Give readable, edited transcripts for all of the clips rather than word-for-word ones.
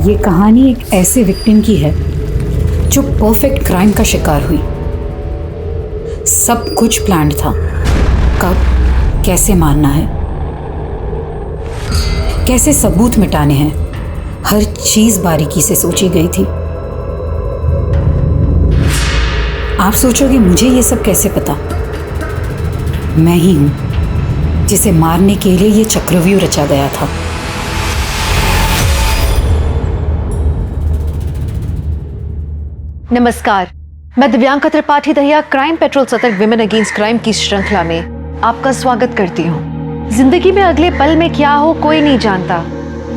ये कहानी एक ऐसे विक्टिम की है जो परफेक्ट क्राइम का शिकार हुई। सब कुछ प्लान्ड था। कब, कैसे मारना है, कैसे सबूत मिटाने हैं, हर चीज बारीकी से सोची गई थी। आप सोचोगे मुझे ये सब कैसे पता? मैं ही हूं जिसे मारने के लिए ये चक्रव्यूह रचा गया था। नमस्कार, मैं दिव्यांका त्रिपाठी दहिया क्राइम पेट्रोल सतर्क विमेन अगेंस्ट क्राइम की श्रृंखला में आपका स्वागत करती हूँ। जिंदगी में अगले पल में क्या हो कोई नहीं जानता,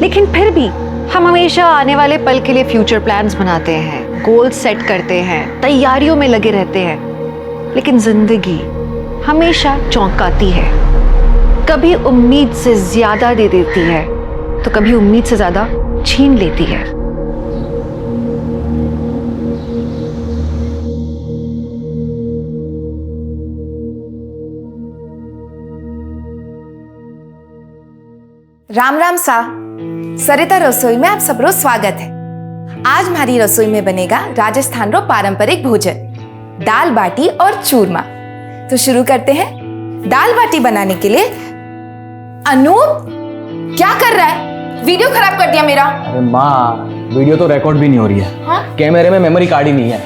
लेकिन फिर भी हम हमेशा आने वाले पल के लिए फ्यूचर प्लान्स बनाते हैं, गोल सेट करते हैं, तैयारियों में लगे रहते हैं। लेकिन जिंदगी हमेशा चौंकाती है, कभी उम्मीद से ज्यादा दे देती है तो कभी उम्मीद से ज्यादा छीन लेती है। राम राम सा। सरिता रसोई में आप सबरो स्वागत है। आज हमारी रसोई में बनेगा राजस्थान रो पारंपरिक भोजन, दाल बाटी और चूरमा। तो शुरू करते हैं। दाल बाटी बनाने के लिए अनूप क्या कर रहा है? वीडियो खराब कर दिया मेरा। अरे माँ, वीडियो तो रिकॉर्ड भी नहीं हो रही है। हाँ? कैमरे में मेमोरी कार्ड ही नहीं है।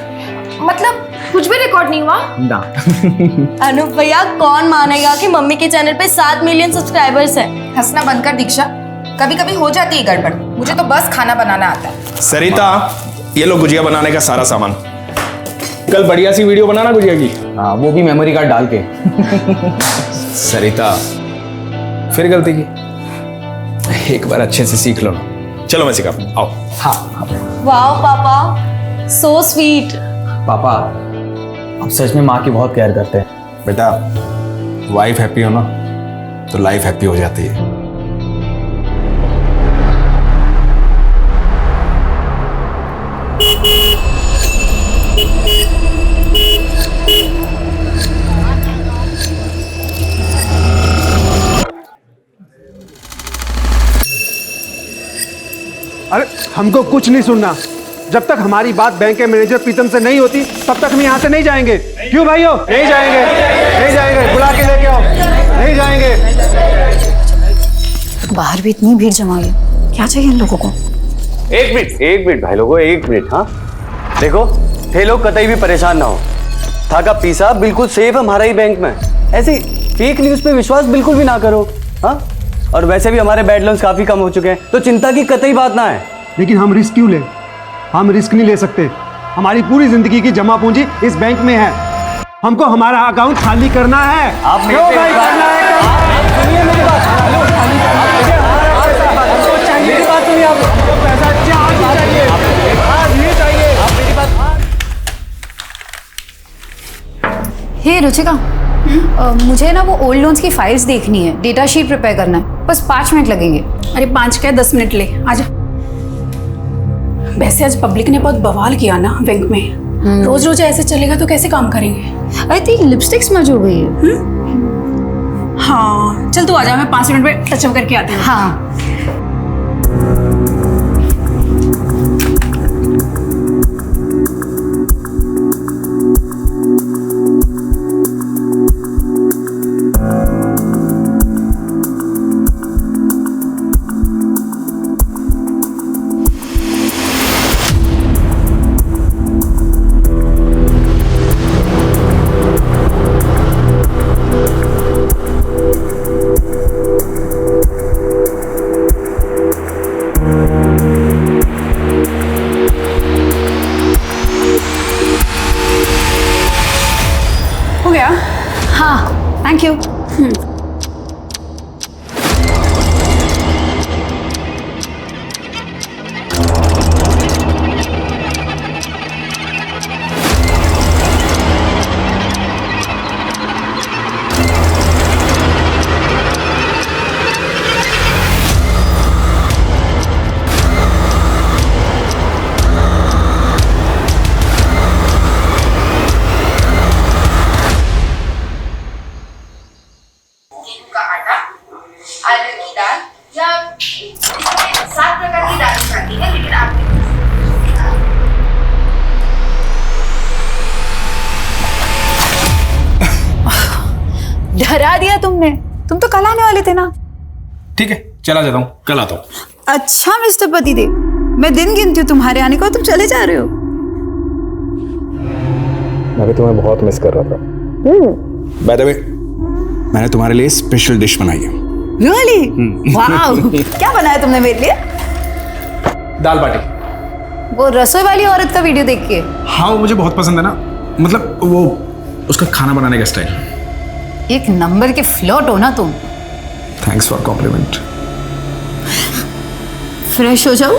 मतलब कुछ भी रिकॉर्ड नहीं हुआ ना। अनूप भैया, कौन मानेगा कि मम्मी के चैनल पे 7 मिलियन सब्सक्राइबर्स हैं। हंसना बंद कर दीक्षा, कभी कभी हो जाती है गड़बड़। मुझे तो बस खाना बनाना आता है। सरिता, ये लो गुजिया बनाने का सारा सामान। कल बढ़िया सी वीडियो बनाना गुजिया की। हाँ, वो भी मेमोरी कार्ड डाल के। सरिता, फिर गलती की। एक बार अच्छे से सीख लो ना। चलो मैं सिखाता हूं, आओ। हाँ वाह पापा, सो स्वीट। पापा, आप सच में माँ की बहुत केयर करते हैं। बेटा, वाइफ हैप्पी हो ना तो लाइफ हैप्पी हो जाती है। अरे हमको कुछ नहीं सुनना। जब तक हमारी बात बैंक के मैनेजर प्रीतम से नहीं होती तब तक हम यहाँ से नहीं जाएंगे। क्यों भाइयों? नहीं जाएंगे, नहीं जाएंगे। बुला के लेके आओ। नहीं जाएंगे। बाहर भी इतनी भीड़ जमा है, क्या चाहिए इन लोगों को? एक मिनट भाई लोगों, एक मिनट। हाँ देखो, थे लोग कतई भी परेशान ना हो। था का पैसा बिल्कुल सेफ है हमारा ही बैंक में। ऐसी फेक न्यूज पे विश्वास बिल्कुल भी ना करो। हाँ, और वैसे भी हमारे बैड लोन्स काफी कम हो चुके हैं, तो चिंता की कतई बात ना है। लेकिन हम रिस्क क्यों लें? हम रिस्क नहीं ले सकते। हमारी पूरी जिंदगी की जमा पूंजी इस बैंक में है। हमको हमारा अकाउंट खाली करना है। आप क्यों भाई करना है? सुनिए मेरी बात। मेरी बात सुनिए आप। पैसा चाहिए, आज ही चाहिए। आप मेरी बात। हे रुचिका, मुझे ना वो ओल्ड लोन्स की फाइल्स देखनी है, डेटा शीट प्रिपेयर करना है। बस 5 मिनट लगेंगे। अरे 5 क्या 10 मिनट ले, आजा। वैसे आज पब्लिक ने बहुत बवाल किया ना बैंक में। रोज रोज ऐसे चलेगा तो कैसे काम करेंगे? अरे तेरी लिपस्टिक स्मज हो गई है। हाँ चल तू आजा, मैं 5 मिनट में टचअप करके आती हूँ। हाँ, हो गया? हाँ, थैंक यू। अरहर की दाल या इसमें 7 प्रकार की दालें शामिल जाती है, लेकिन आपने डरा दिया तुमने। तुम तो कल आने वाले थे ना। ठीक है, चला जाता हूँ, कल आता हूँ। अच्छा मिस्टर पतिदेव, मैं दिन गिनती हूँ तुम्हारे आने को, तुम चले जा रहे हो। मैं भी तुम्हें बहुत मिस कर रहा था। बाय द वे, मैंने तुम्हारे लिए स्पेशल डिश बनाई है। रियली? वाओ, क्या बनाया तुमने मेरे लिए? दाल बाटी। वो रसोई वाली औरत का वीडियो देख के? हाँ, वो मुझे बहुत पसंद है ना, मतलब वो उसका खाना बनाने का स्टाइल। एक नंबर के फ्लर्ट हो ना तुम। Thanks for complement. फ्रेश हो जाओ।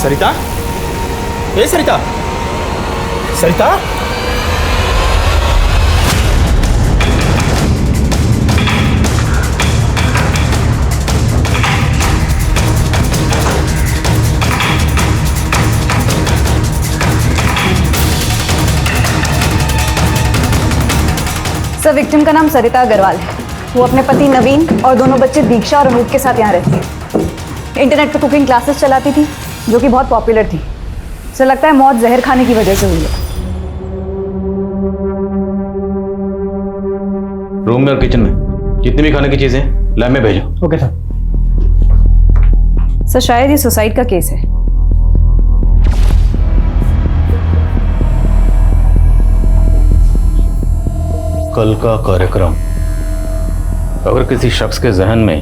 सरिता, ए सरिता, सरिता, सर, विक्टिम का नाम सरिता अग्रवाल है। वो अपने पति नवीन और दोनों बच्चे दीक्षा और अनूप के साथ यहाँ रहती है। इंटरनेट पे कुकिंग क्लासेस चलाती थी, जो कि बहुत पॉपुलर थी। सर, लगता है मौत जहर खाने की वजह से हुई है। रूम में और किचन में जितनी भी खाने की चीजें लैब में भेजो। Okay sir. सर, शायद ये सुसाइड का केस है। कल का कार्यक्रम, अगर किसी शख्स के जहन में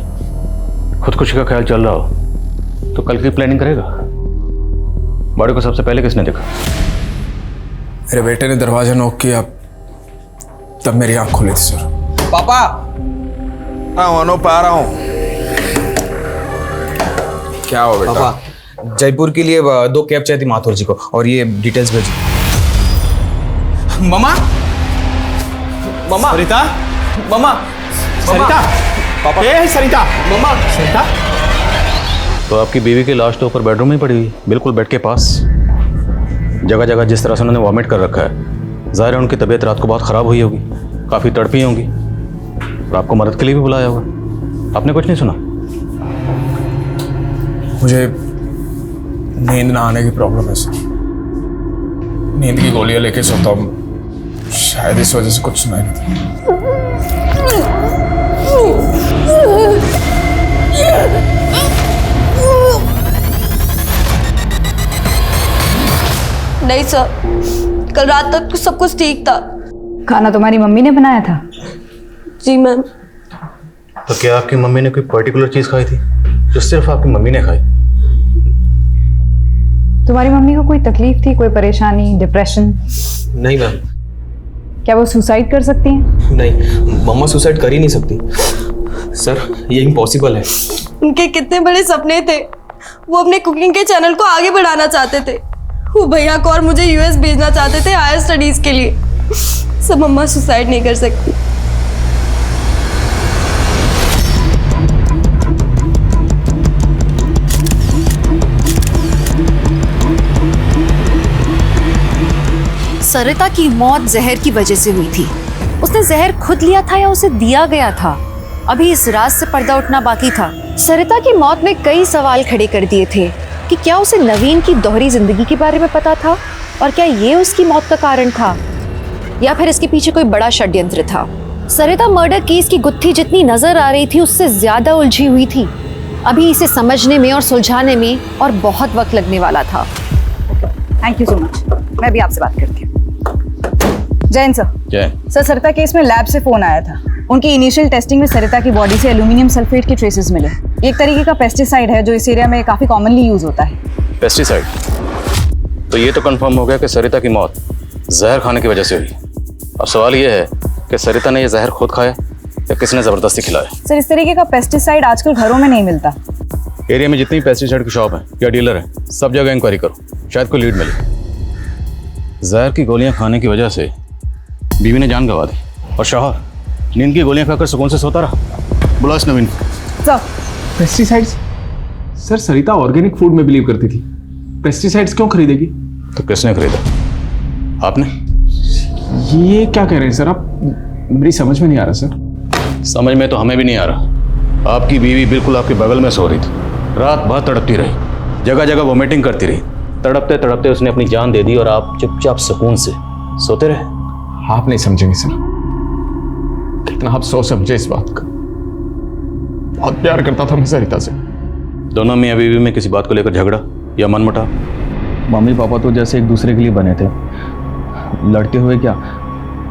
खुदकुशी का ख्याल चल रहा हो तो कल की प्लानिंग करेगा। बॉडी को सबसे पहले किसने देखा? मेरे बेटे ने दरवाजा नॉक किया, तब मेरी आंख खुली थी सर। पापा, अनूप आ रहा हूँ। क्या हो बेटा? पापा, जयपुर के लिए 2 कैब चाहिए थी माथुर जी को, और ये डिटेल्स भेजी। मम्मा, मम्मा, सरिता, मम्मा, सरिता, पापा, ए सरिता, मम्मा, सरिता। तो आपकी बीवी की लाश तो ऊपर बेडरूम में पड़ी हुई, बिल्कुल बेड के पास। जगह जगह जिस तरह से उन्होंने वॉमिट कर रखा है, जाहिर है उनकी तबीयत रात को बहुत ख़राब हुई होगी, काफ़ी तड़पी होंगी, और आपको मदद के लिए भी बुलाया होगा। आपने कुछ नहीं सुना? मुझे नींद ना आने की प्रॉब्लम है सर। नींद की गोलियां लेके सोता हूँ, शायद इस वजह से कुछ सुनाई नहीं देता। नहीं सर, कल रात तक सब कुछ ठीक था। खाना तुम्हारी मम्मी ने बनाया था? जी मैम। तो क्या आपकी मम्मी ने कोई पर्टिकुलर चीज़ खाई थी जो सिर्फ आपकी मम्मी ने खाई? तुम्हारी मम्मी को कोई तकलीफ थी, कोई परेशानी, डिप्रेशन? नहीं मैम। क्या वो सुसाइड कर सकती हैं? नहीं, मम्मा सुसाइड कर ही नहीं सकती सर, ये इम्पॉसिबल है। उनके कितने बड़े सपने थे। वो अपने कुकिंग के चैनल को आगे बढ़ाना चाहते थे। वो भैया को और मुझे यूएस भेजना चाहते थे हायर स्टडीज के लिए। सब मम्मा सुसाइड नहीं कर सकती। सरिता की मौत जहर की वजह से हुई थी। उसने जहर खुद लिया था या उसे दिया गया था? अभी इस राज से पर्दा उठना बाकी था। सरिता की मौत ने कई सवाल खड़े कर दिए थे कि क्या उसे नवीन की दोहरी जिंदगी के बारे में पता था, और क्या ये उसकी मौत का कारण था, या फिर इसके पीछे कोई बड़ा षड्यंत्र था। सरिता मर्डर केस की गुत्थी जितनी नजर आ रही थी उससे ज्यादा उलझी हुई थी। अभी इसे समझने में और सुलझाने में और बहुत वक्त लगने वाला था। Thank you so much. मैं भी आपसे बात करती हूँ। जैन सर। जय सर, सरिता केस में लैब से फोन आया था। उनकी इनिशियल टेस्टिंग में सरिता की बॉडी से एल्यूमिनियम सल्फेट के ट्रेसेस मिले। एक तरीके का पेस्टिसाइड है जो इस एरिया में काफी कॉमनली यूज होता है। पेस्टिसाइड? तो ये तो कंफर्म हो गया कि सरिता की मौत जहर खाने की वजह से हुई। अब सवाल ये है कि सरिता ने ये जहर खुद खाया या किसने जबरदस्ती खिलाया? सर, इस तरीके का पेस्टिसाइड आजकल घरों में नहीं मिलता। एरिया में जितनी पेस्टिसाइड की शॉप है या डीलर है, सब जगह इंक्वायरी करो, शायद कोई लीड मिले। जहर की गोलियां खाने की वजह से बीवी ने जान गंवा दी और शौहर नींद की गोलियां खाकर सुकून से सोता रहा। बुला इस नवीन को। पेस्टिसाइड्स? सर सरिता ऑर्गेनिक फूड में बिलीव करती थी, पेस्टिसाइड्स क्यों खरीदेगी? तो किसने खरीदा? आपने? ये क्या कह रहे हैं सर आप? मेरी समझ में नहीं आ रहा सर। समझ में तो हमें भी नहीं आ रहा। आपकी बीवी बिल्कुल आपके बगल में सो रही थी, रात भर तड़पती रही, जगह जगह वोमिटिंग करती रही। तड़पते तड़पते उसने अपनी जान दे दी और आप चुपचाप सुकून से सोते रहे। आप नहीं समझेंगे सर, कितना आप सोच समझे इस बात का। बहुत प्यार करता था मैं सरिता से। दोनों मियां बीवी में किसी बात को लेकर झगड़ा या मनमुटाव? मम्मी पापा तो जैसे एक दूसरे के लिए बने थे, लड़ते हुए क्या,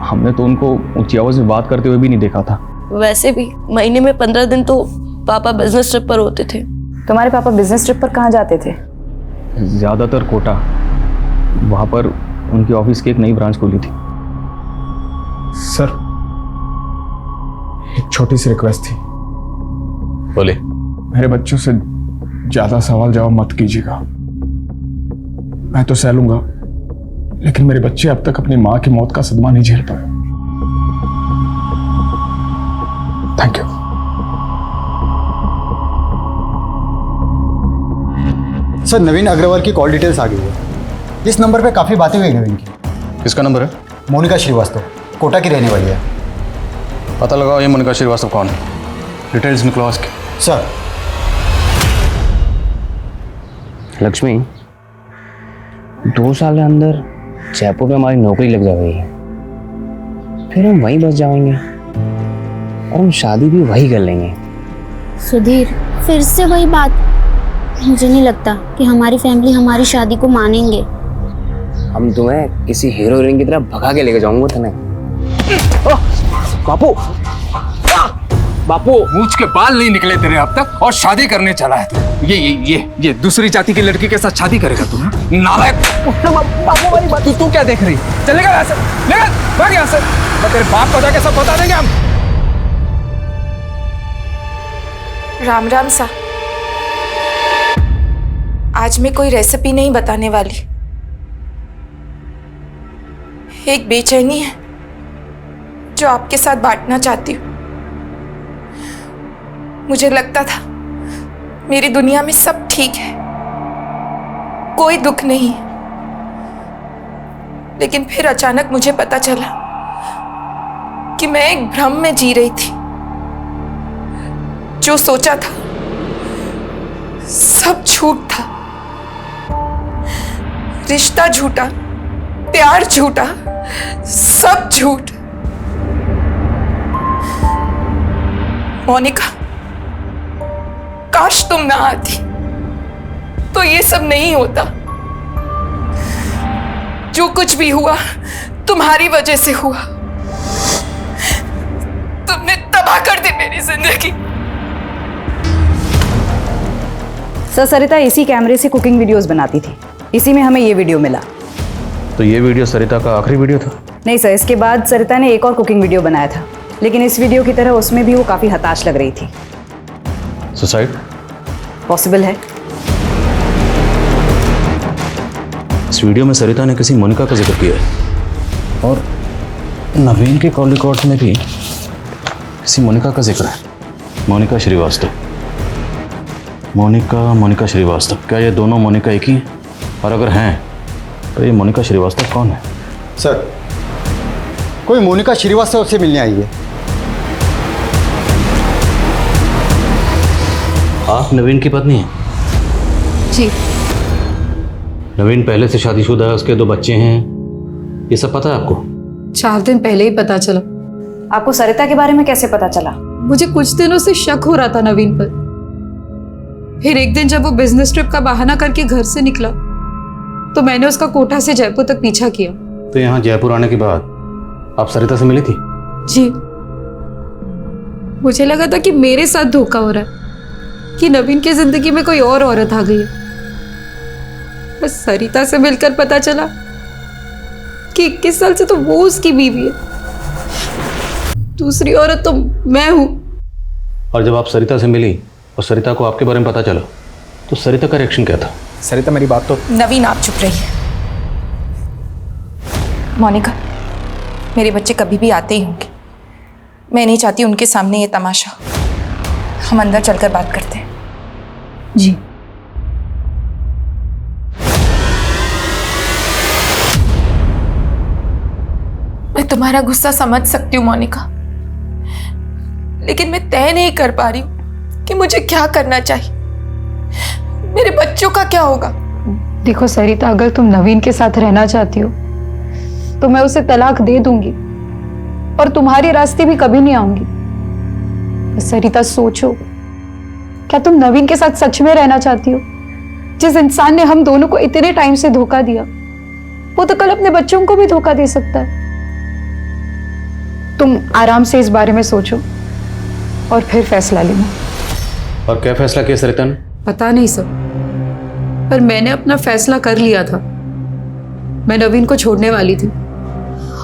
हमने तो उनको ऊंची आवाज में बात करते हुए भी नहीं देखा था। वैसे भी महीने में 15 दिन तो पापा बिजनेस ट्रिप पर होते थे। तुम्हारे पापा बिजनेस ट्रिप पर कहाँ जाते थे? ज़्यादातर कोटा, वहाँ पर उनकी ऑफिस की एक नई ब्रांच खुली थी। सर एक छोटी सी रिक्वेस्ट थी। बोले। मेरे बच्चों से ज्यादा सवाल जवाब मत कीजिएगा। मैं तो सह लूंगा, लेकिन मेरे बच्चे अब तक अपनी मां की मौत का सदमा नहीं झेल पाए। Thank you. सर नवीन अग्रवाल की कॉल डिटेल्स आ गई है। इस नंबर पे काफ़ी बातें हुई नवीन की। किसका नंबर है? मोनिका श्रीवास्तव, कोटा की रहने वाली है। पता लगाओ ये मोनिका श्रीवास्तव कौन है, डिटेल्स निकलो उसकी। सर। लक्ष्मी, 2 साल के अंदर जयपुर में हमारी नौकरी लग जाएगी, फिर हम वहीं बस जाएंगे और हम शादी भी वहीं कर लेंगे। सुधीर, फिर से वही बात। मुझे नहीं लगता कि हमारी फैमिली हमारी शादी को मानेंगे। हम तुम्हें किसी हीरो हीरोइन की तरह भगा के लेके जाऊंगा तुम्हें। बापू, बापू मूंछ के बाल नहीं निकले तेरे अब तक और शादी करने चला है। ये दूसरी जाति की लड़की के साथ शादी करेगा तू? नालायक। बापू वाली बात तू क्या देख रही? चलेगा यहाँ से, लेगा भाग यहाँ से। मैं तेरे बाप को जाके सब बता देंगे हम। राम राम सा। आज मैं कोई रेसिपी नहीं बताने वाली। एक बेचैनी है जो आपके साथ बांटना चाहती हूँ। मुझे लगता था मेरी दुनिया में सब ठीक है, कोई दुख नहीं, लेकिन फिर अचानक मुझे पता चला कि मैं एक भ्रम में जी रही थी। जो सोचा था सब झूठ था। रिश्ता झूठा, प्यार झूठा, सब झूठ। मोनिका, काश तुम ना आती तो ये सब नहीं होता। जो कुछ भी हुआ तुम्हारी वजह से हुआ। तुमने तबाह कर दी मेरी जिंदगी। सर, सरिता इसी कैमरे से कुकिंग वीडियोस बनाती थी, इसी में हमें ये वीडियो मिला। तो ये वीडियो सरिता का आखिरी वीडियो था? नहीं सर, इसके बाद सरिता ने एक और कुकिंग वीडियो बनाया था, लेकिन इस वीडियो की तरह उसमें भी वो काफ़ी हताश लग रही थी। सुसाइड? पॉसिबल है। इस वीडियो में सरिता ने किसी मोनिका का जिक्र किया है और नवीन के कॉल रिकॉर्ड्स में भी किसी मोनिका का जिक्र है। मोनिका श्रीवास्तव। मोनिका श्रीवास्तव। क्या ये दोनों मोनिका एक ही हैं? और अगर हैं तो ये मोनिका श्रीवास्तव कौन है? सर, कोई मोनिका श्रीवास्तव से मिलने आई है। आप नवीन की पत्नी हैं? जी। नवीन पहले से शादीशुदा है, उसके 2 बच्चे हैं, ये सब पता है आपको? 4 दिन पहले ही पता चला। आपको सरिता के बारे में कैसे पता चला? मुझे कुछ दिनों से शक हो रहा था नवीन पर। फिर एक दिन जब वो बिजनेस ट्रिप का बहाना करके घर से निकला तो मैंने उसका कोटा से जयपुर तक पीछा किया। तो यहाँ जयपुर आने के बाद आप सरिता से मिली थी? जी। मुझे लगा था कि मेरे साथ धोखा हो रहा है, कि नवीन की जिंदगी में कोई और औरत आ गई है। बस सरिता से मिलकर पता चला कि 21 साल से तो वो उसकी बीवी है, दूसरी औरत तो मैं हूं। और जब आप सरिता से मिली और सरिता को आपके बारे में पता चला तो सरिता का रिएक्शन क्या था? सरिता मेरी बात तो। नवीन आप चुप रहिए। मोनिका, मेरे बच्चे कभी भी आते ही होंगे। मैं नहीं चाहती उनके सामने ये तमाशा। हम अंदर चलकर बात करते हैं। जी। मैं तुम्हारा गुस्सा समझ सकती हूँ मोनिका, लेकिन मैं तय नहीं कर पा रही हूँ कि मुझे क्या करना चाहिए। मेरे बच्चों का क्या होगा? देखो सरिता, अगर तुम नवीन के साथ रहना चाहती हो तो मैं उसे तलाक दे दूंगी और तुम्हारे रास्ते भी कभी नहीं आऊंगी। बस सरिता सोचो, क्या तुम नवीन के साथ सच में रहना चाहती हो? जिस इंसान ने हम दोनों को इतने टाइम से धोखा दिया, वो तो कल अपने बच्चों को भी धोखा दे सकता है। तुम आराम से इस बारे में सोचो और फिर फैसला लेना। और क्या फैसला किया सरिता ने? पता नहीं सर, पर मैंने अपना फैसला कर लिया था। मैं नवीन को छोड़ने वाली थी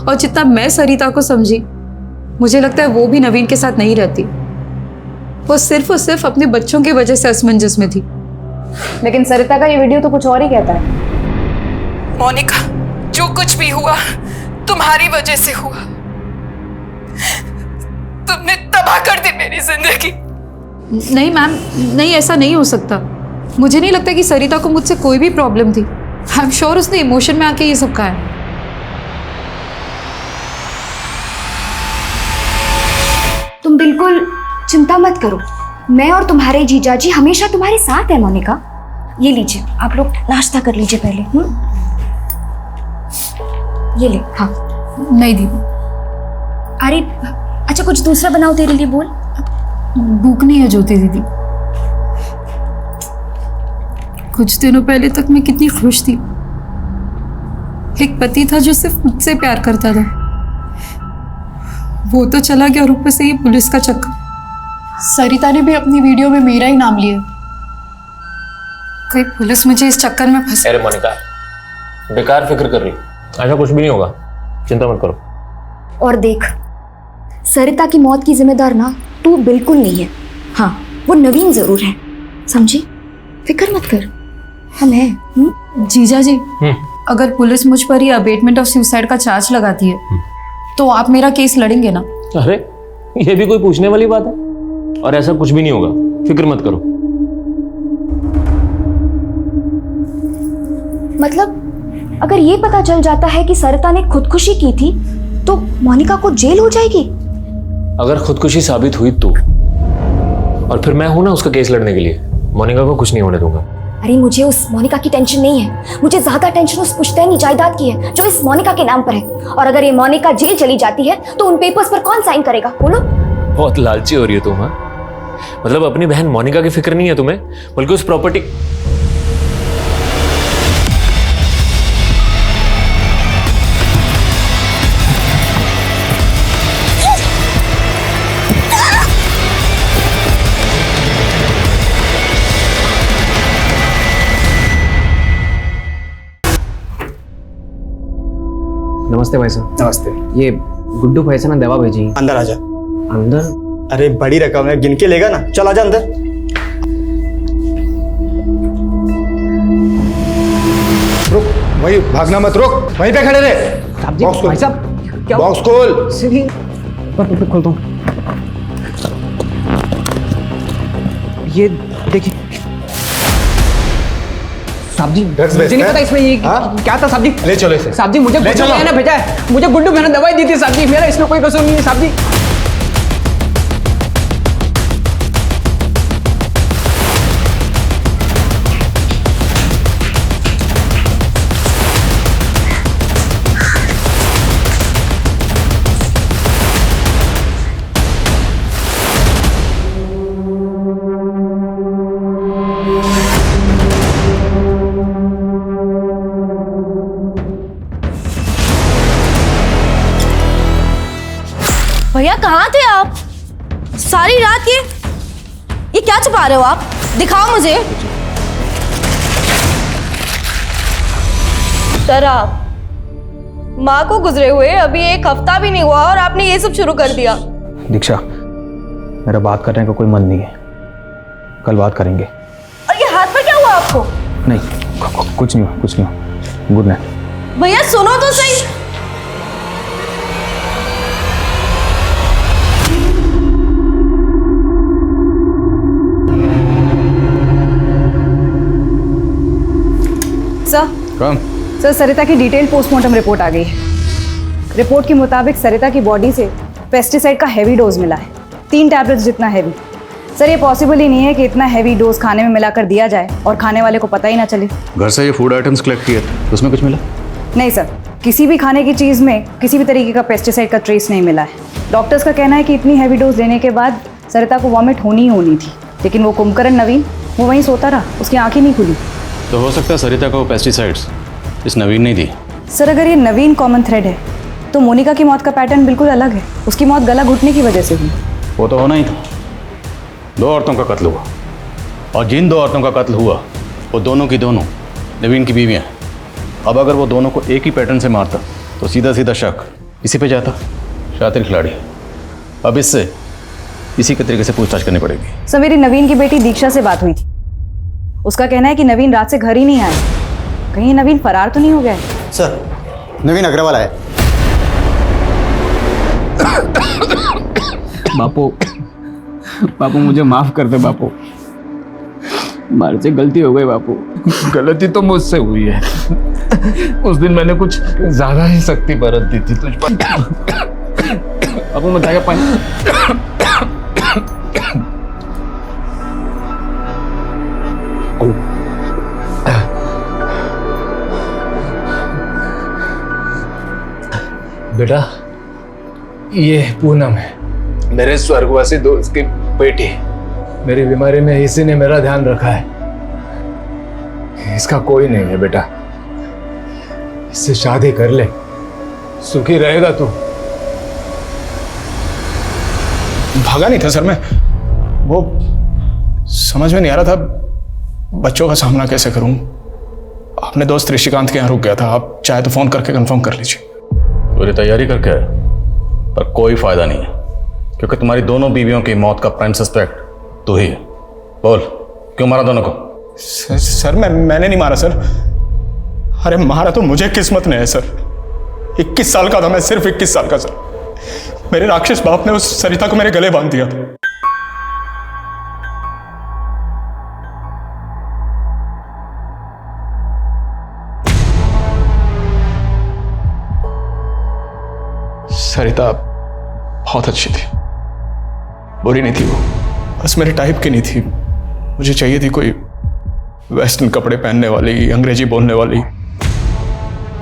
और जितना मैं सरिता को समझी, मुझे लगता है वो भी नवीन के साथ नहीं रहती। वो सिर्फ और सिर्फ अपने बच्चों की वजह से असमंजस में थी। लेकिन सरिता का ये वीडियो तो कुछ और ही कहता है। मोनिका, जो कुछ भी हुआ तुम्हारी वजह से हुआ। तुमने तबाह कर दी मेरी जिंदगी। नहीं मैम, नहीं, ऐसा नहीं हो सकता। मुझे नहीं लगता कि सरिता को मुझसे कोई भी प्रॉब्लम थी। आई एम श्योर उसने इमोशन में आके ये सब कहा है। तुम बिल्कुल चिंता मत करो, मैं और तुम्हारे जीजा जी हमेशा तुम्हारे साथ है मोनिका। ये लीजिए, आप लोग नाश्ता कर लीजिए पहले। ये ले। हाँ। नहीं दीदी। अरे अच्छा, कुछ दूसरा बनाओ तेरे लिए। बोल। भूख नहीं है ज्योति दीदी। कुछ दिनों पहले तक मैं कितनी खुश थी। एक पति था जो सिर्फ मुझसे प्यार करता था, वो तो चला गया और ऊपर से ये पुलिस का चक्कर। सरिता ने भी अपनी वीडियो में मेरा ही नाम लिया। कहीं पुलिस मुझे इस चक्कर में फंसा। अरे मोनिका, बेकार फिक्र कर रही, ऐसा कुछ भी नहीं होगा, चिंता मत करो। और देख, सरिता की मौत की जिम्मेदार ना तू बिल्कुल नहीं है। हाँ, वो नवीन जरूर है, समझी? फिक्र मत कर, हम हैं। जीजा जी, अगर पुलिस मुझ पर ही अबेटमेंट ऑफ सुसाइड का चार्ज लगाती है तो आप मेरा केस लड़ेंगे ना? अरे ये भी कोई पूछने वाली बात है? और ऐसा कुछ भी नहीं होगा, फिक्र मत करो। मतलब अगर ये पता चल जाता है कि सरिता ने खुदकुशी की थी तो मोनिका को जेल हो जाएगी? अगर खुदकुशी साबित हुई तो, और फिर मैं हूं ना उसका केस लड़ने के लिए। मोनिका को कुछ नहीं होने दूंगा। अरे मुझे उस मोनिका की टेंशन नहीं है, मुझे ज्यादा टेंशन उस पुश्तैनी जायदाद की है जो इस मोनिका के नाम पर है। और अगर ये मोनिका जेल चली जाती है तो उन पेपर्स पर कौन साइन करेगा? बोलो। बहुत लालची हो रही हो तुम। हाँ, मतलब अपनी बहन मोनिका की फिक्र नहीं है तुम्हें, बल्कि उस प्रॉपर्टी। नमस्ते भाई साहब। नमस्ते। ये गुड्डू भाई से ना दवा भेजी। अंदर आजा। अंदर? अरे बड़ी रकम है, गिन के लेगा ना। चल आजा अंदर। रुक, वही भागना मत, रुक वहीं पे खड़े रहे। बॉक्स खोल। भाई साहब क्या? बॉक्स खोल। सीधी पर खोलता हूँ। ये देखिए साहब जी, मुझे नहीं पता इसमें ये क्या था साहब जी। ले चलो इसे। साहब जी, मुझे गुड्डू भैया ने भेजा है, मुझे गुड्डू भैया ने दवाई दी थी साहब जी, मेरा इसमें कोई कसूर नहीं है साहब जी। भैया कहाँ थे आप सारी रात? ये क्या छुपा रहे हो आप? दिखाओ मुझे। सर, आप माँ को गुजरे हुए अभी 1 हफ्ता भी नहीं हुआ और आपने ये सब शुरू कर दिया। दीक्षा, मेरा बात करने का कोई मन नहीं है, कल बात करेंगे। और ये हाथ पर क्या हुआ आपको? नहीं, कुछ नहीं हुआ, कुछ नहीं हुआ। Good night. भैया सुनो तो सही। सर कम सर सरिता की डिटेल पोस्टमार्टम रिपोर्ट आ गई है। रिपोर्ट के मुताबिक सरिता की बॉडी से पेस्टिसाइड का हैवी डोज मिला है, 3 टैबलेट्स जितना हैवी। सर ये पॉसिबल ही नहीं है कि इतना हैवी डोज खाने में मिलाकर दिया जाए और खाने वाले को पता ही ना चले। घर से ये फूड आइटम्स कलेक्ट किए थे, उसमें कुछ मिला? नहीं सर, किसी भी खाने की चीज़ में किसी भी तरीके का पेस्टिसाइड का ट्रेस नहीं मिला है। डॉक्टर्स का कहना है कि इतनी हैवी डोज लेने के बाद सरिता को वॉमिट होनी ही होनी थी, लेकिन वो कुंभकर्ण नवीन वो वहीं सोता रहा, उसकी आंखें नहीं खुली। तो हो सकता है सरिता को पेस्टिसाइड्स इस नवीन ने दी। सर अगर ये नवीन कॉमन थ्रेड है तो मोनिका की मौत का पैटर्न बिल्कुल अलग है। उसकी मौत गला घुटने की वजह से हुई। वो तो होना ही था। 2 औरतों का कत्ल हुआ और जिन 2 औरतों का कत्ल हुआ वो दोनों की दोनों नवीन की बीवियाँ हैं। अब अगर वो दोनों को एक ही पैटर्न से मारता तो सीधा सीधा शक इसी पे जाता। शातिर खिलाड़ी। अब इससे इसी के तरीके से पूछताछ करनी पड़ेगी। सर मेरी नवीन की बेटी दीक्षा से बात हुई थी। उसका कहना है कि नवीन रात से घर ही नहीं आया। कहीं नवीन फरार तो नहीं हो गया है? सर नवीन अग्रवाल आया। बापू बापू मुझे माफ कर दे बापू, हमारे से गलती हो गई बापू। गलती तो मुझसे हुई है। उस दिन मैंने कुछ ज्यादा ही सख्ती बरत दी थी तुझ पर। बापू मैं जाएगा पानी। बेटा ये पूनम है, मेरे स्वर्गवासी दोस्त की बेटी। मेरी बीमारी में इसी ने मेरा ध्यान रखा है। इसका कोई नहीं है बेटा, इससे शादी कर ले, सुखी रहेगा तू। भागा नहीं था सर मैं, वो समझ में नहीं आ रहा था बच्चों का सामना कैसे करूं। अपने दोस्त ऋषिकांत के यहाँ रुक गया था, आप चाहे तो फोन करके कंफर्म कर लीजिए। पूरी तैयारी करके आए पर कोई फायदा नहीं है, क्योंकि तुम्हारी दोनों बीवियों की मौत का प्राइम सस्पेक्ट तू ही है। बोल क्यों मारा दोनों को? सर मैंने नहीं मारा सर। अरे मारा तो मुझे किस्मत ने है सर। 21 साल का था मैं, सिर्फ 21 साल का सर। मेरे राक्षस बाप ने उस सरिता को मेरे गले बांध दिया था। सरिता बहुत अच्छी थी, बुरी नहीं थी वो, बस मेरे टाइप की नहीं थी। मुझे चाहिए थी कोई वेस्टर्न कपड़े पहनने वाली, अंग्रेजी बोलने वाली,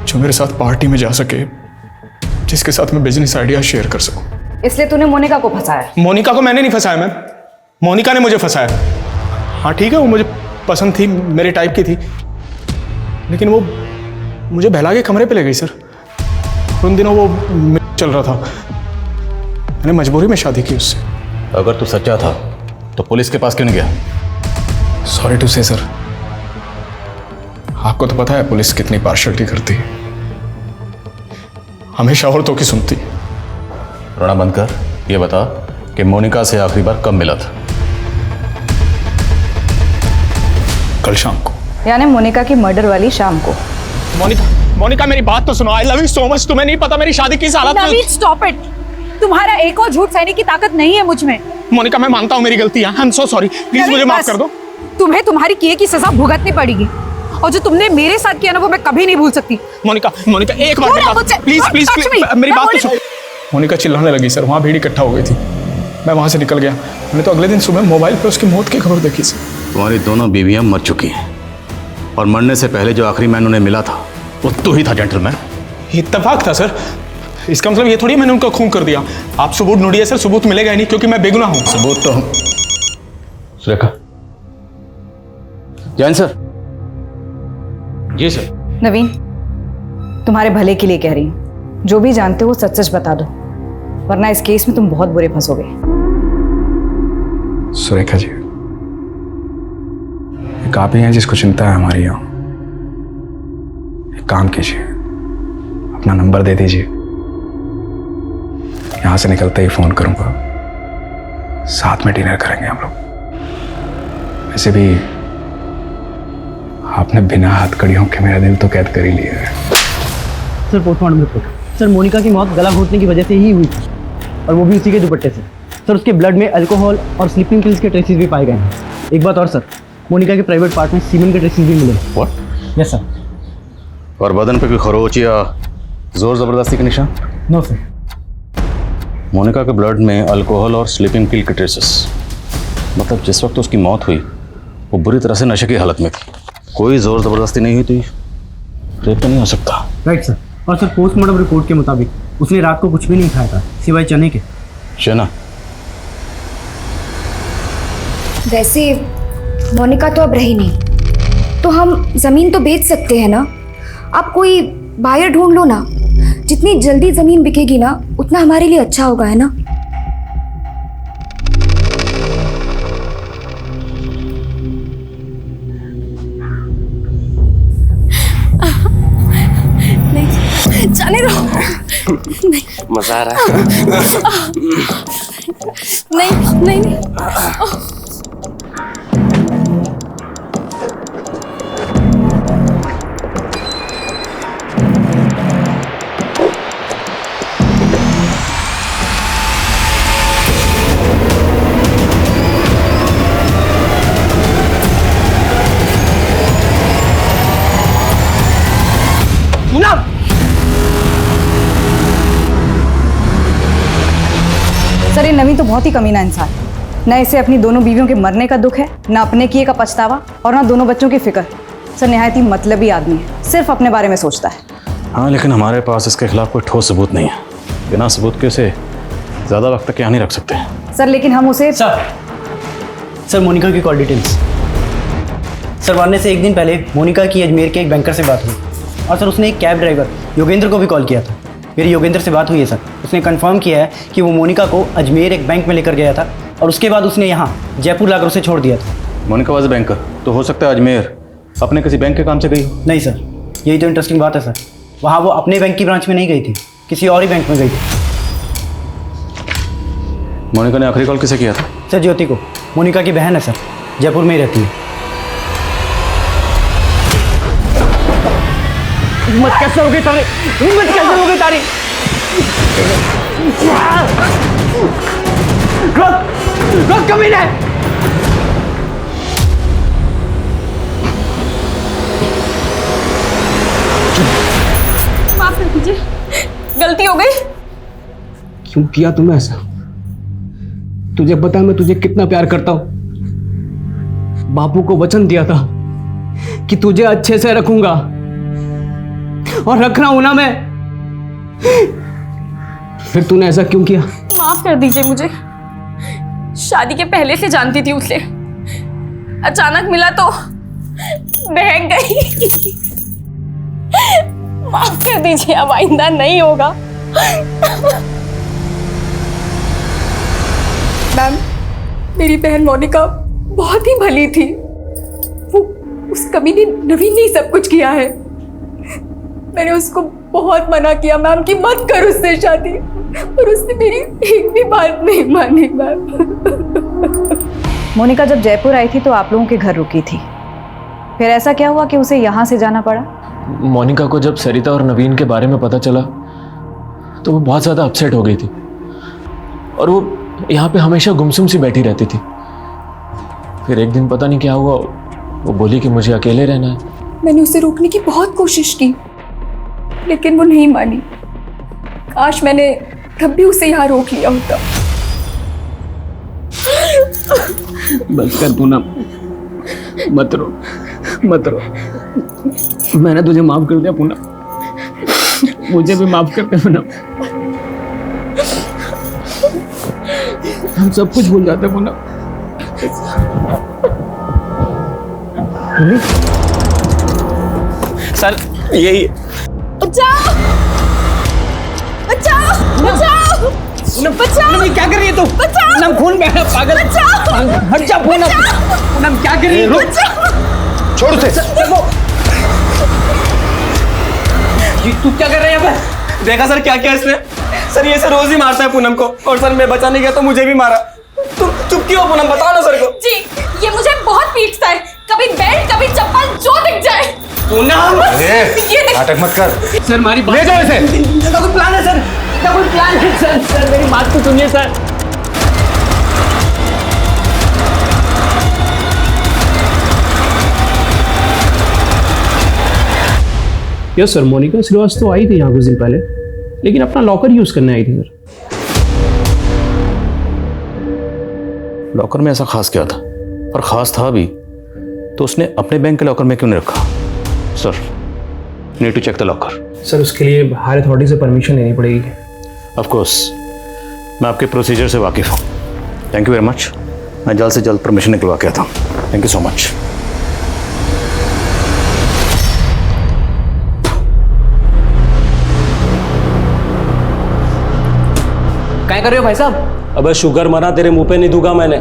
जो मेरे साथ पार्टी में जा सके, जिसके साथ मैं बिजनेस आइडिया शेयर कर सकूं। इसलिए तूने मोनिका को फंसाया? मोनिका को मैंने नहीं फंसाया मैम, मोनिका ने मुझे फंसाया। हाँ ठीक है, वो मुझे पसंद थी, मेरे टाइप की थी, लेकिन वो मुझे बहला के कमरे पे ले गई सर। उन दिनों वो चल रहा था, मैंने मजबूरी में शादी की उससे। अगर तू सच्चा था तो पुलिस के पास क्यों नहीं गया? सॉरी टू से सर, आपको तो पता है पुलिस कितनी पार्शलिटी करती है, हमेशा औरतों की सुनती। रोना बंद कर, ये बता कि मोनिका से आखिरी बार कब मिला था? कल शाम को। यानी मोनिका की मर्डर वाली शाम को। मोनिका मेरी बात तो सुनो। I love you so much. तुम्हें नहीं पता मेरी शादी किस हालत में। नवीन स्टॉप इट, तुम्हारा एक और झूठ सहने की ताकत नहीं है मुझ में। मोनिका मैं मानता हूँ मेरी गलती है, I am so sorry, please मुझे माफ कर दो। तुम्हें तुम्हारी किए की सजा भुगतनी पड़ेगी, और जो तुमने मेरे साथ किया ना वो मैं कभी नहीं भूल सकती। मोनिका एक बार प्लीज प्लीज मेरी बात तो सुनो। मोनिका चिल्लाने लगी सर, वहाँ भीड़ इकट्ठा हो गई थी, मैं वहाँ से निकल गया। मैंने तो अगले दिन सुबह मोबाइल पे उसकी मौत की खबर देखी सर। तुम्हारी दोनों बीवियां मर चुकी हैं और मरने से पहले जो आखिरी मैन उन्हें मिला था वो तू ही था जेंटलमैन। इत्तेफाक था सर, इसका मतलब ये थोड़ी मैंने उनका खून कर दिया। आप सबूत ढूंढिए सर, सबूत मिलेगा ही नहीं, क्योंकि मैं बेगुनाह हूं। सबूत तो सुरेखा। जैन सर। जी सर। नवीन, तुम्हारे भले के लिए कह रही हूँ, जो भी जानते हो सच सच बता दो, वरना इस केस में तुम बहुत बुरे फंसोगे। सुरेखा जी, एक आप ही हैं जिसको चिंता है हमारी। यहाँ एक काम कीजिए, अपना नंबर दे दीजिए, यहाँ से निकलते ही फोन करूंगा, साथ में डिनर करेंगे हम लोग। वैसे भी आपने बिना हथकड़ियों के मेरा दिल तो कैद कर ही लिया है। Sir postmortem report. Sir Monica की मौत गला घोटने की वजह से ही हुई थी, और वो भी उसी के दुपट्टे से। सर उसके ब्लड में अल्कोहल और स्लीपिंग पिल्स के ट्रेसेस भी पाए गए हैं। एक बात और सर, मोनिका के प्राइवेट पार्ट में सीमेंट के ट्रेसेस भी मिले। व्हाट? Yes sir. और बदन पे कोई खरोच या जोर जबरदस्ती के निशान? No sir. मोनिका के ब्लड में अल्कोहल और स्लीपिंग पिल के ट्रेसेस, मतलब जिस वक्त उसकी मौत हुई वो बुरी तरह से नशे की हालत में थी। कोई जोर जबरदस्ती नहीं हुई थी, रेप तो नहीं हो सकता। Right sir. और सर पोस्टमार्टम रिपोर्ट के मुताबिक उसने रात को कुछ भी नहीं खाया था सिवाय चने के। चना? वैसे मोनिका तो अब रही नहीं, तो हम जमीन तो बेच सकते हैं ना। आप कोई बायर ढूंढ लो ना। जितनी जल्दी जमीन बिकेगी ना उतना हमारे लिए अच्छा होगा, है ना। नहीं जाने दो। नहीं मजा आ रहा है। नहीं नहीं नहीं। सर ये नवीन तो बहुत ही कमीना इंसान है। न इसे अपनी दोनों बीवियों के मरने का दुख है, न अपने किए का पछतावा, और न दोनों बच्चों की फिक्र। सर निहायत ही मतलबी आदमी है, सिर्फ अपने बारे में सोचता है। हाँ, लेकिन हमारे पास इसके खिलाफ कोई ठोस सबूत नहीं है। बिना सबूत के उसे ज़्यादा वक्त तक यहाँ नहीं रख सकते। सर लेकिन हम उसे सर मोनिका की कॉल डिटेल्स। सर वारने से एक दिन पहले मोनिका की अजमेर के एक बैंकर से बात हुई, और सर उसने एक कैब ड्राइवर योगेंद्र को भी कॉल किया था। मेरी योगेंद्र से बात हुई है सर। उसने कंफर्म किया है कि वो मोनिका को अजमेर एक बैंक में लेकर गया था, और उसके बाद उसने यहाँ जयपुर लाकर उसे छोड़ दिया था। मोनिका वाज बैंकर, तो हो सकता है अजमेर अपने किसी बैंक के काम से गई हो। नहीं सर, यही तो इंटरेस्टिंग बात है सर। वहाँ वो अपने बैंक की ब्रांच में नहीं गई थी, किसी और ही बैंक में गई थी। मोनिका ने आखिरी कॉल किसे किया था? सर ज्योति को। मोनिका की बहन है सर, जयपुर में ही रहती है। हिम्मत कैसे हो गई तारी? हिम्मत कैसे हो गई तारी? रोक कमीने! माफ कर दीजिए, गलती हो गई। क्यों किया तूने ऐसा? तुझे पता है मैं तुझे कितना प्यार करता हूं। बापू को वचन दिया था कि तुझे अच्छे से रखूंगा, और रख रहा हूं ना मैं। फिर तूने ऐसा क्यों किया? माफ कर दीजिए मुझे। शादी के पहले से जानती थी उसे, अचानक मिला तो बहक गई। माफ कर दीजिए, अब आइंदा नहीं होगा। मैम, मेरी बहन मोनिका बहुत ही भली थी। वो उस कमीने नवीन ने सब कुछ किया है। मैंने उसको बहुत मना किया मैम कि मत कर उससे शादी, और उसने मेरी एक भी बात नहीं मानी मैम। मोनिका जब जयपुर आई थी तो आप लोगों के घर रुकी थी, फिर ऐसा क्या हुआ कि उसे यहाँ से जाना पड़ा? मोनिका को जब सरिता और नवीन के बारे में पता चला तो वो बहुत ज़्यादा अपसेट हो गई थी, और वो यहाँ पे हमेशा गुमसुम सी बैठी रहती थी। फिर एक दिन पता नहीं क्या हुआ, वो बोली कि मुझे अकेले रहना है। मैंने उसे रोकने की बहुत कोशिश की, लेकिन वो नहीं मानी। काश मैंने तब भी उसे यहाँ रोक लिया होता। बस कर पूनम, मत रो, मत रो। मैंने तुझे माफ कर दिया पूनम, मुझे भी माफ कर दे पूनम। हम सब कुछ भूल जाते पूनम। सर यही बचाओ! बचाओ! बचाओ! बचाओ! क्या कर रही है तू? बचाओ! पूनम खून बह रहा है, पागल। बचाओ! हट जा पूनम। पूनम क्या कर रही है? बचाओ! छोड़ उसे। देखो जी, तू क्या कर रहा है यहाँ पे? देखा सर क्या किया इसने? सर ये सर रोज ही मारता है पूनम को, और सर मैं बचाने गया तो मुझे भी मारा। तुम चुप क्यों हो पूनम, बताओ ना सर को। जी, ये मुझे बहुत पीटता है, कभी बेल्ट कभी चप्पल जो दिख जाए। पूनम, नाटक मत कर। सर हमारी बात ले जाओ इसे। इसका कोई प्लान है सर? इसका कोई प्लान है सर? सर मेरी बात तो सुनिए sir. Yes sir, Monika Srivastava आई थी यहाँ कुछ दिन पहले, लेकिन अपना लॉकर यूज़ करने आई थी सर। लॉकर में ऐसा खास क्या था? और ख़ास था भी तो उसने अपने बैंक के लॉकर में क्यों नहीं रखा? Sir, need to check the locker. Sir, उसके लिए हायर अथॉरिटी से परमिशन लेनी पड़ेगी। ऑफ कोर्स, मैं आपके प्रोसीजर से वाकिफ़ हूँ। Thank you very much. मैं जल्द से जल्द परमिशन निकलवा के आता हूँ। Thank you so much. क्या कर रहे हो भाई साहब? अबे शुगर मना, तेरे मुंह पे नहीं दूंगा मैंने।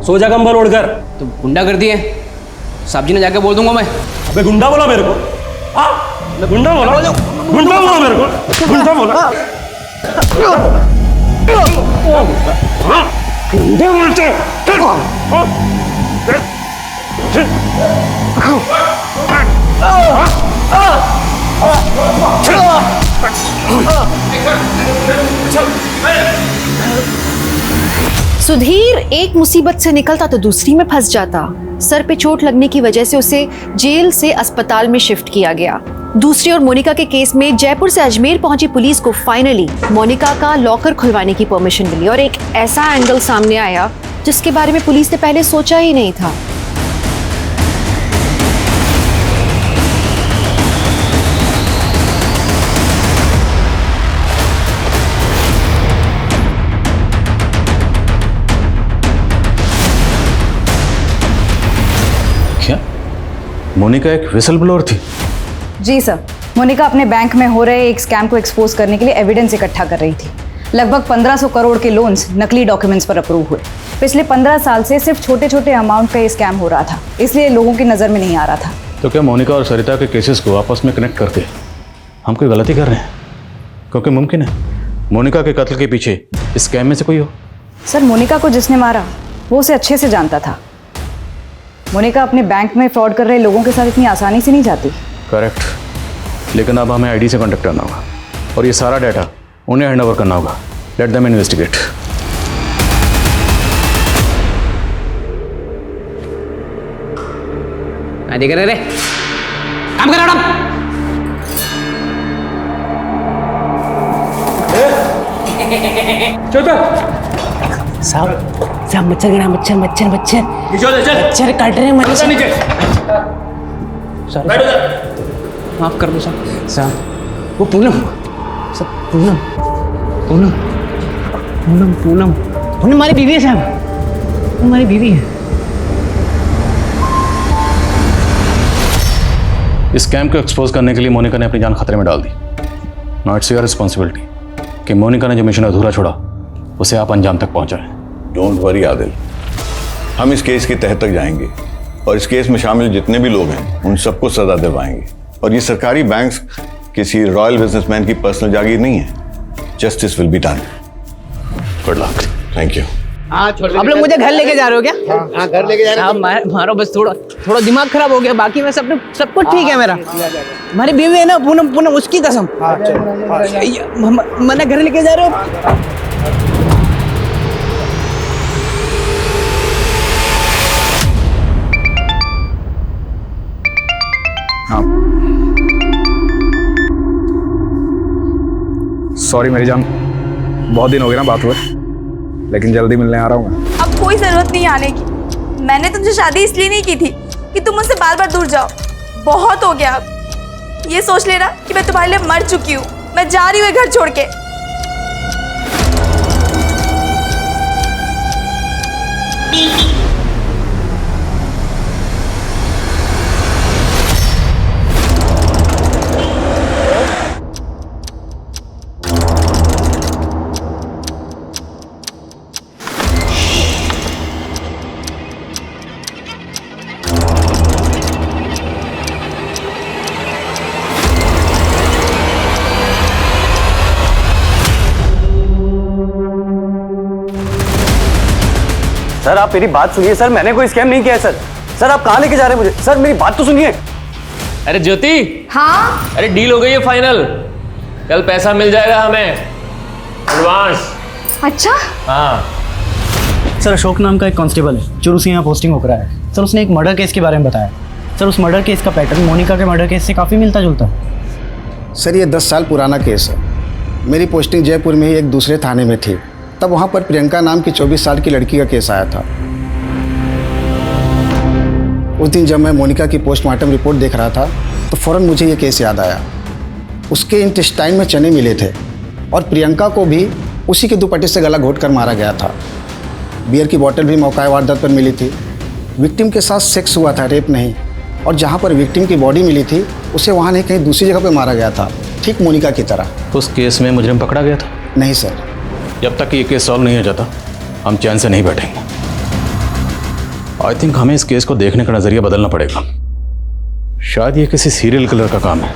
सो जा कंबल ओढ़कर। तो गुंडा कर दिए, साहब जी ने जाके बोल दूंगा मैं। अबे गुंडा बोला मेरे को? हाँ, गुंडा बोला? गुंडा बोला मेरे को? गुंडा बोला? गुंडा बोलते? सुधीर एक मुसीबत से निकलता तो दूसरी में फंस जाता। सर पे चोट लगने की वजह से उसे जेल से अस्पताल में शिफ्ट किया गया। दूसरी ओर मोनिका के केस में जयपुर से अजमेर पहुंची पुलिस को फाइनली मोनिका का लॉकर खुलवाने की परमिशन मिली और एक ऐसा एंगल सामने आया जिसके बारे में पुलिस ने पहले सोचा ही नहीं था। क्या मोनिका एक विसल ब्लोअर थी? जी सर, मोनिका अपने बैंक में हो रहे एक स्कैम को एक्सपोज करने के लिए एविडेंस इकट्ठा कर रही थी। लगभग 1500 करोड़ के लोन्स नकली डॉक्यूमेंट्स पर अप्रूव हुए। पिछले 15 साल से सिर्फ छोटे छोटे अमाउंट का ये स्कैम हो रहा था, इसलिए लोगों की नज़र में नहीं आ रहा था। तो क्या मोनिका और सरिता के केसेस को आपस में कनेक्ट करके हम कोई गलती कर रहे हैं? क्योंकि मुमकिन है मोनिका के कत्ल के पीछे इस स्कैम में से कोई हो। सर, मोनिका को जिसने मारा वो उसे अच्छे से जानता था। मोनिका अपने बैंक में फ्रॉड कर रहे लोगों के साथ इतनी आसानी से नहीं जाती। करेक्ट, लेकिन अब हमें आईडी से कांटेक्ट करना होगा और ये सारा डाटा उन्हें हैंड ओवर करना होगा। Let them investigate. देख रहे काम कर रहा। साहब मच्छर गिरा, मच्छर मच्छर मच्छर मच्छर काट रहे हैं मच्छर। माफ कर दो साहब। वो पूनम, सब पूनम पूनम पूनम पूनम पूनम हमारी बीवी है साहब, हमारी बीवी है। इस स्कैम को एक्सपोज करने के लिए मोनिका ने अपनी जान खतरे में डाल दी। नाउ इट्स योर रिस्पॉन्सिबिलिटी कि मोनिका ने जो मिशन अधूरा छोड़ा उसे आप अंजाम तक पहुंचाएं। डोंट वरी आदिल, हम इस केस की तह तक जाएंगे और इस केस में शामिल जितने भी लोग हैं उन सबको सजा दिलवाएंगे। और ये सरकारी बैंक्स किसी रॉयल बिजनेसमैन की पर्सनल जागीर नहीं है। Justice will be done. Good luck. Thank you. आप लोग मुझे घर लेके जा रहे हो क्या? हाँ, घर लेके जा रहे हैं। मारो बस थोड़ा दिमाग खराब हो गया, बाकी में सब कुछ ठीक है मेरा। हमारी बीवी है ना पूनम, पूनम उसकी कसम मैंने घर लेके जा रहे हो। हाँ सॉरी मेरी जान, बहुत दिन हो गए ना बात हुए, लेकिन जल्दी मिलने आ रहा हूँ मैं। अब कोई जरूरत नहीं आने की। मैंने तुमसे शादी इसलिए नहीं की थी कि तुम मुझसे बार बार दूर जाओ। बहुत हो गया अब। ये सोच लेना कि मैं तुम्हारे लिए मर चुकी हूँ। मैं जा रही हूँ घर छोड़ के। सर आप मेरी बात सुनिए सर, मैंने कोई स्कैम नहीं किया है सर। सर आप कहाँ लेके जा रहे हैं मुझे? सर मेरी बात तो सुनिए। अरे ज्योति, हाँ अरे डील हो गई है फाइनल। कल पैसा मिल जाएगा हमें एडवांस। अच्छा हाँ सर, अशोक नाम का एक कांस्टेबल है जो उसी यहाँ पोस्टिंग होकर आया है। सर उसने एक मर्डर केस के बारे में बताया। सर उस मर्डर केस का पैटर्न मोनिका के मर्डर केस से काफ़ी मिलता जुलता है। सर ये 10 साल पुराना केस है। मेरी पोस्टिंग जयपुर में ही एक दूसरे थाने में थी। तब वहाँ पर प्रियंका नाम की 24 साल की लड़की का केस आया था। उस दिन जब मैं मोनिका की पोस्टमार्टम रिपोर्ट देख रहा था तो फ़ौरन मुझे ये केस याद आया। उसके इंटेस्टाइन में चने मिले थे और प्रियंका को भी उसी के दुपट्टे से गला घोट कर मारा गया था। बियर की बोतल भी मौका वारदात पर मिली थी। विक्टिम के साथ सेक्स हुआ था, रेप नहीं। और जहाँ पर विक्टिम की बॉडी मिली थी उसे वहाँ नहीं कहीं दूसरी जगह पर मारा गया था, ठीक मोनिका की तरह। उस केस में मुजरिम पकड़ा गया था? नहीं सर। जब तक ये केस सॉल्व नहीं हो जाता हम चैन से नहीं बैठेंगे। आई थिंक हमें इस केस को देखने का नज़रिया बदलना पड़ेगा। शायद ये किसी सीरियल किलर का काम है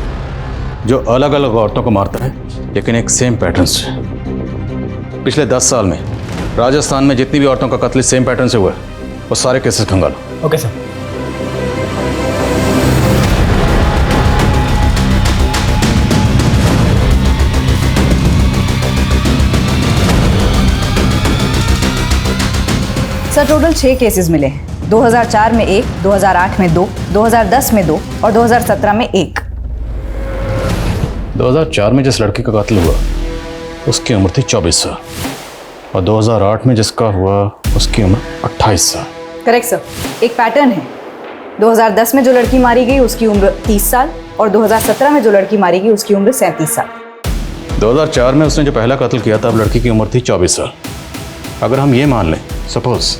जो अलग अलग औरतों को मारता है लेकिन एक सेम पैटर्न से। पिछले 10 साल में राजस्थान में जितनी भी औरतों का कत्ल सेम पैटर्न से हुआ है वो सारे केसेस खंगालो। Okay sir. Sir total 6 cases मिले हैं। 2004 में 1, 2008 में 2, 2010 में 2 और 2017 में 1। 2004 में जिस लड़की का कत्ल हुआ उसकी उम्र थी 24 साल और 2008 में जिसका हुआ उसकी उम्र 28 साल। Correct sir. एक पैटर्न है। 2010 में जो लड़की मारी गई उसकी उम्र 30 साल और 2017 में जो लड़की मारी गई उसकी उम्र 37 साल। 2004 में उसने जो पहला कत्ल किया था अब लड़की की उम्र थी 24 साल। अगर हम ये मान लें सपोज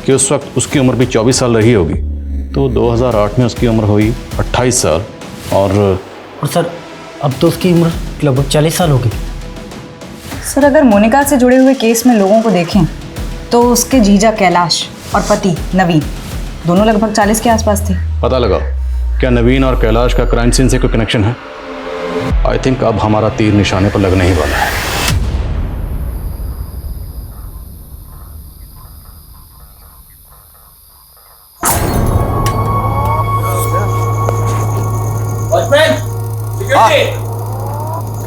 कि उस वक्त उसकी उम्र भी 24 साल रही होगी तो 2008 में उसकी उम्र हुई 28 साल और सर अब तो उसकी उम्र लगभग 40 साल होगी। सर अगर मोनिका से जुड़े हुए केस में लोगों को देखें तो उसके जीजा कैलाश और पति नवीन दोनों लगभग 40 के आसपास थे। पता लगाओ क्या नवीन और कैलाश का क्राइम सीन से कोई कनेक्शन है? आई थिंक अब हमारा तीर निशाने पर लगने ही वाला है।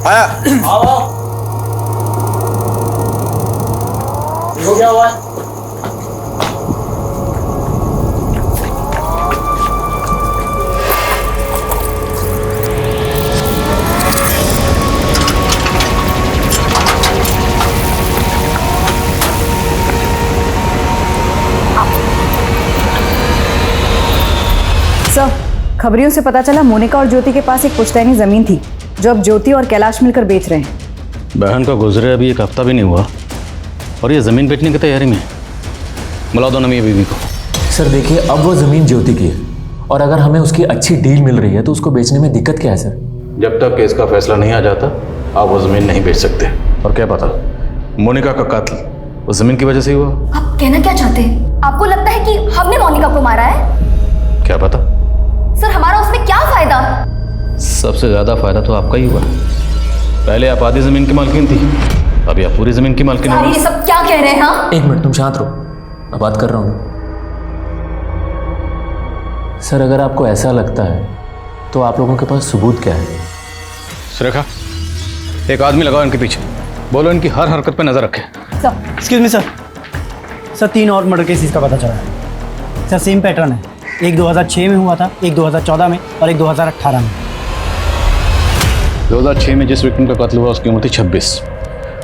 आया हो गया हुआ है। सर खबरियों से पता चला मोनिका और ज्योति के पास एक पुश्तैनी जमीन थी जो अब ज्योति और कैलाश मिलकर बेच रहे हैं। बहन का गुजरे अभी 1 हफ्ता भी नहीं हुआ और ये ज़मीन बेचने की तैयारी में। बुला दो ना मेरी बीवी को। सर देखिए अब वो ज़मीन ज्योति की है और अगर हमें उसकी अच्छी डील मिल रही है तो उसको बेचने में दिक्कत क्या है सर? जब तक केस का फैसला नहीं आ जाता आप वो ज़मीन नहीं बेच सकते। और क्या पता मोनिका का कत्ल उस ज़मीन की वजह से ही हुआ। आप कहना क्या चाहते हैं? आपको लगता है कि हमने मोनिका को मारा है? क्या पता। सर हमारा उसमें क्या फायदा? सबसे ज़्यादा फायदा तो आपका ही हुआ। पहले आप आधी ज़मीन की मालकिन थी, अभी आप पूरी ज़मीन की मालकिन हो। ये सब क्या कह रहे हैं? हाँ 1 मिनट तुम शांत रहो, मैं बात कर रहा हूँ। सर अगर आपको ऐसा लगता है तो आप लोगों के पास सबूत क्या है? सुरेखा एक आदमी लगाओ इनके पीछे, बोलो इनकी हर हरकत पे नज़र रखें। Excuse me sir. सर 3 और मर्डर केसेस का पता चला है। सर सेम पैटर्न है। एक 2006 में हुआ था, एक 2014 में और एक 2018 में। 2006 में जिस विक्टिम का कत्ल हुआ उसकी उम्र थी 26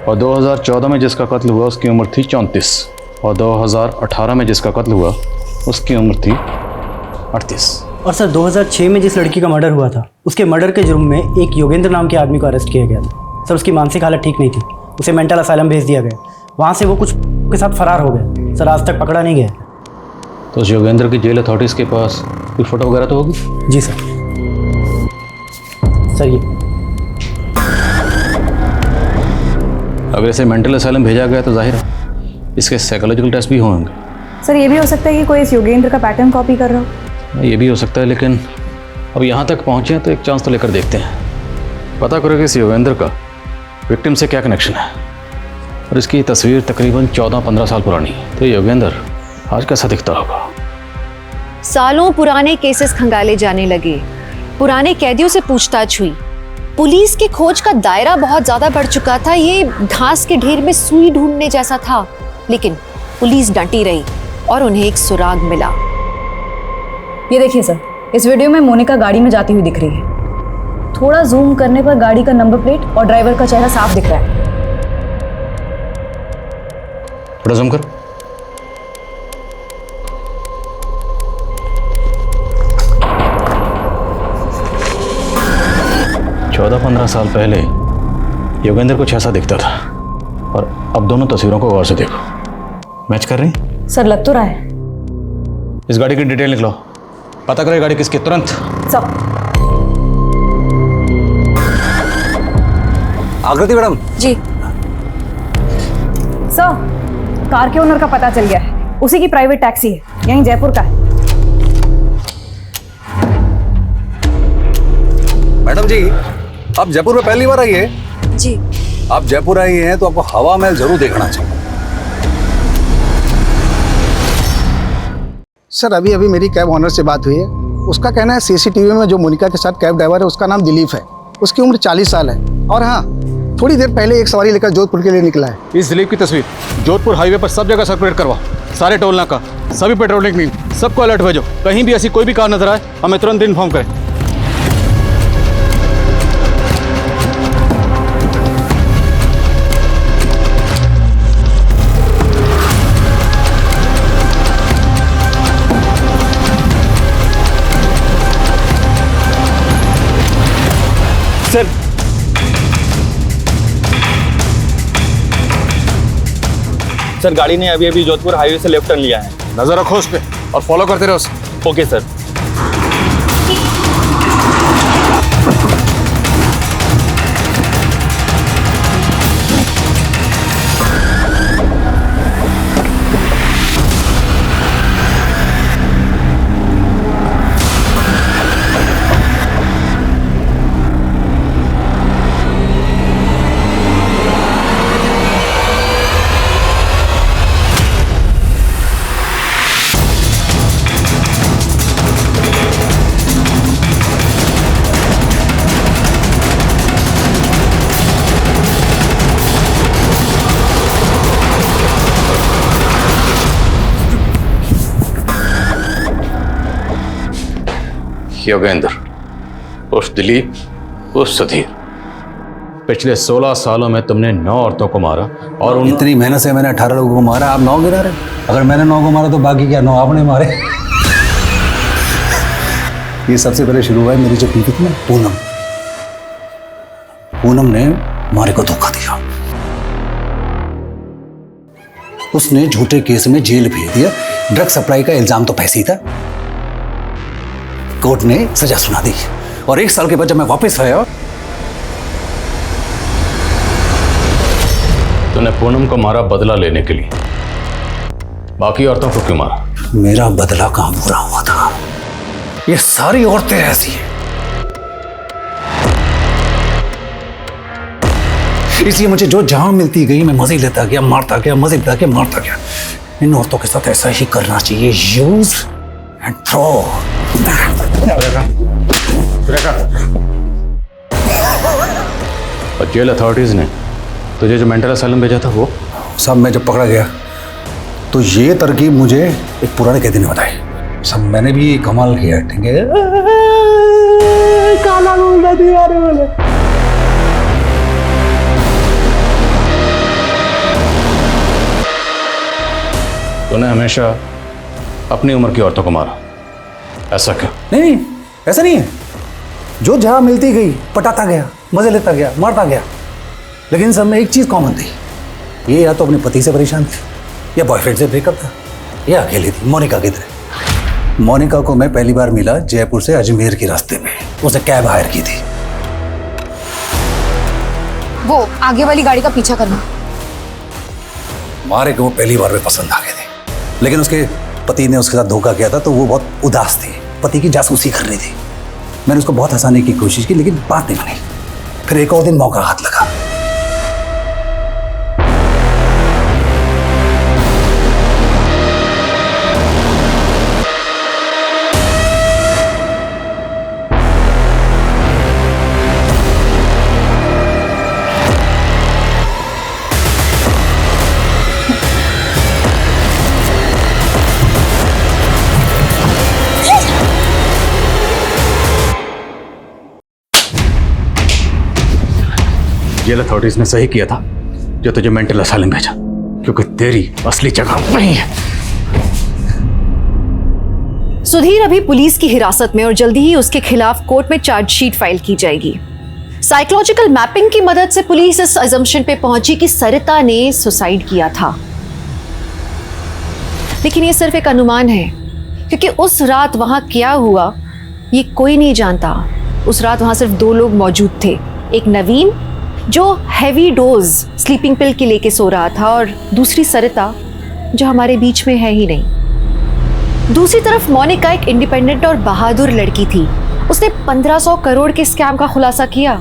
और 2014 में जिसका कत्ल हुआ उसकी उम्र थी 34 और 2018 में जिसका कत्ल हुआ उसकी उम्र थी 38। और सर 2006 में जिस लड़की का मर्डर हुआ था उसके मर्डर के जुर्म में एक योगेंद्र नाम के आदमी को अरेस्ट किया गया था। सर उसकी मानसिक हालत ठीक नहीं थी, उसे मेंटल असाइलम भेज दिया गया। वहाँ से वो कुछ के साथ फरार हो गया। सर आज तक पकड़ा नहीं गया। तो उस योगेंद्र की जेल अथॉरिटीज़ के पास कोई फ़ोटो वगैरह तो होगी? जी सर। सर ये अगर इसे मेंटल असाइलम भेजा गया तो जाहिर है इसके साइकोलॉजिकल टेस्ट भी होंगे। सर ये भी हो सकता है कि कोई इस योगेंद्र का पैटर्न कॉपी कर रहा हो। ये भी हो सकता है, लेकिन अब यहाँ तक पहुँचे हैं तो एक चांस तो लेकर देखते हैं। पता करो कि इस योगेंद्र का विक्टिम से क्या कनेक्शन है। और इसकी तस्वीर तकरीबन 14-15 साल पुरानी है, तो योगेंद्र आज कैसा दिखता होगा। सालों पुराने केसेस खंगाले जाने लगे, पुराने कैदियों से पूछताछ हुई। पुलिस की खोज का दायरा बहुत ज्यादा बढ़ चुका था। ये घास के ढेर में सुई ढूंढने जैसा था, लेकिन पुलिस डटी रही और उन्हें एक सुराग मिला। ये देखिए सर, इस वीडियो में मोनिका गाड़ी में जाती हुई दिख रही है। थोड़ा जूम करने पर गाड़ी का नंबर प्लेट और ड्राइवर का चेहरा साफ दिख रहा है। थोड़ा जूम कर। चौदह 15 साल पहले योगेंद्र कुछ ऐसा दिखता था और अब दोनों तस्वीरों को गौर से देखो, मैच कर रही? सर लग तो रहा है। इस गाड़ी की डिटेल निकलो, पता करो ये गाड़ी किसकी, तुरंत। सब आकृति मैडम। जी सर, कार के ओनर का पता चल गया है, उसी की प्राइवेट टैक्सी है, यहीं जयपुर का है। मैडम जी, आप जयपुर में पहली बार आई है? जी। आप जयपुर आई हैं तो आपको हवा महल जरूर देखना चाहिए। सर अभी अभी मेरी कैब ऑनर से बात हुई है। उसका कहना है सीसीटीवी में जो मोनिका के साथ कैब ड्राइवर है उसका नाम दिलीप है, उसकी उम्र 40 साल है और हाँ थोड़ी देर पहले एक सवारी लेकर जोधपुर के लिए निकला है। इस दिलीप की तस्वीर जोधपुर हाईवे पर सब जगह सर्कुलेट करवा, सारे टोल नाका, सभी पेट्रोलिंग टीम, सबको अलर्ट भेजो। कहीं भी ऐसी कोई भी कार नजर आए हमें तुरंत इन्फॉर्म करें। सर गाड़ी ने अभी अभी जोधपुर हाईवे से लेफ्ट टर्न लिया है। नजर रखो उस पे और फॉलो करते रहो उसे। Okay sir. योगेंद्र उस दिलीप उस सुधीर, पिछले 16 सालों में तुमने 9 औरतों को मारा और इतनी मेहनत से मैंने 18 लोगों को मारा, आप 9 गिरा रहे। अगर मैंने 9 को मारा तो बाकी क्या 9 आपने मारे। ये सबसे पहले शुरू हुआ है मेरी जो बीवी थी ना पूनम। पूनम ने मारे को धोखा दिया, उसने झूठे केस में जेल भेज दिया। ड्रग सप्लाई का इल्जाम तो पैसे ही था। कोर्ट ने सजा सुना दी और 1 साल के बाद जब मैं वापस आया, तूने पूनम को मारा बदला लेने के लिए, बाकी औरतों को क्यों मारा? मेरा बदला कहां पूरा हुआ था। ये सारी औरतें ऐसी हैं, इसलिए मुझे जो जहां मिलती गई मैं मजे लेता गया, मारता गया, मजे लेता गया, मारता गया। इन औरतों के साथ ऐसा ही करना चाहिए, यूज एंड थ्रो। और जेल अथॉरिटीज ने तुझे जो मेंटल असाइलम भेजा था वो सब मैं जब पकड़ा गया तो ये तरकीब मुझे एक पुराने कैदी ने बताई। सब मैंने भी कमाल किया। ठीक है, काला मुंडा दीवारे वाले। तूने हमेशा अपनी उम्र की औरतों को मारा, ऐसा क्या? नहीं, ऐसा नहीं है। जो जहां मिलती गई पटाता गया, मजे लेता गया, मारता गया। लेकिन सब में एक चीज कॉमन थी, ये या तो अपने पति से परेशान थी, या बॉयफ्रेंड से ब्रेकअप था, या अकेली थी। मोनिका की तरह। मोनिका को मैं पहली बार मिला जयपुर से अजमेर के रास्ते में, उसे कैब हायर की थी। वो आगे वाली गाड़ी का पीछा करना। मारे को वो पहली बार में पसंद आ गए थे, लेकिन उसके पति ने उसके साथ धोखा किया था तो वो बहुत उदास थी, पति की जासूसी कर रही थी। मैंने उसको बहुत हंसाने की कोशिश की लेकिन बात नहीं बनी। फिर एक और दिन मौका हाथ लगा। जेल अथॉरिटीज ने सही किया था जो तुझे मेंटल असाइलम भेजा, क्योंकि तेरी असली जगह वहीं है। सुधीर अभी पुलिस की हिरासत में और जल्दी ही उसके खिलाफ कोर्ट में चार्जशीट फाइल की जाएगी। साइकोलॉजिकल मैपिंग की मदद से पुलिस इस अजम्पशन पे पहुंची कि सरिता ने सुसाइड किया था, लेकिन ये सिर्फ एक अनुमान है, क्योंकि उस रात वहां क्या हुआ ये कोई नहीं जानता। उस रात वहां सिर्फ 2 लोग मौजूद थे, एक नवीन जो हैवी डोज स्लीपिंग पिल के लेके सो रहा था, और दूसरी सरिता जो हमारे बीच में है ही नहीं। दूसरी तरफ मोनिका एक इंडिपेंडेंट और बहादुर लड़की थी। उसने 1500 करोड़ के स्कैम का खुलासा किया।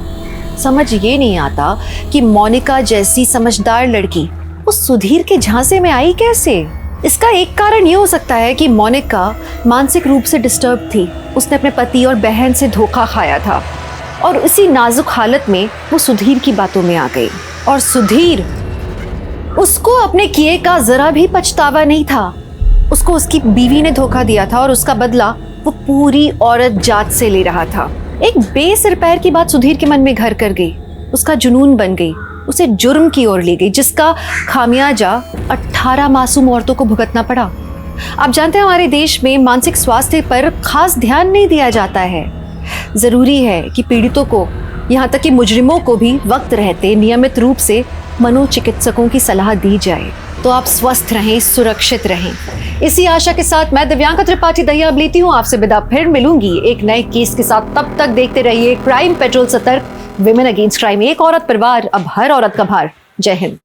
समझ ये नहीं आता कि मोनिका जैसी समझदार लड़की उस सुधीर के झांसे में आई कैसे। इसका एक कारण ये हो सकता है कि मोनिका मानसिक रूप से डिस्टर्ब थी। उसने अपने पति और बहन से धोखा खाया था और उसी नाजुक हालत में वो सुधीर की बातों में आ गई। और सुधीर, उसको अपने किए का जरा भी पछतावा नहीं था। उसको उसकी बीवी ने धोखा दिया था और उसका बदला वो पूरी औरत जात से ले रहा था। एक बेसिर पैर की बात सुधीर के मन में घर कर गई, उसका जुनून बन गई, उसे जुर्म की ओर ले गई, जिसका खामियाजा 18 मासूम औरतों को भुगतना पड़ा। आप जानते हैं हमारे देश में मानसिक स्वास्थ्य पर खास ध्यान नहीं दिया जाता है। जरूरी है कि पीड़ितों को, यहाँ तक कि मुजरिमों को भी वक्त रहते नियमित रूप से मनोचिकित्सकों की सलाह दी जाए, तो आप स्वस्थ रहें, सुरक्षित रहें। इसी आशा के साथ मैं दिव्यांका त्रिपाठी दहिया अब लेती हूँ आपसे विदा। फिर मिलूंगी एक नए केस के साथ। तब तक देखते रहिए क्राइम पेट्रोल सतर्क, विमेन अगेंस्ट क्राइम, एक औरत परिवार, अब हर औरत का भार। जय हिंद।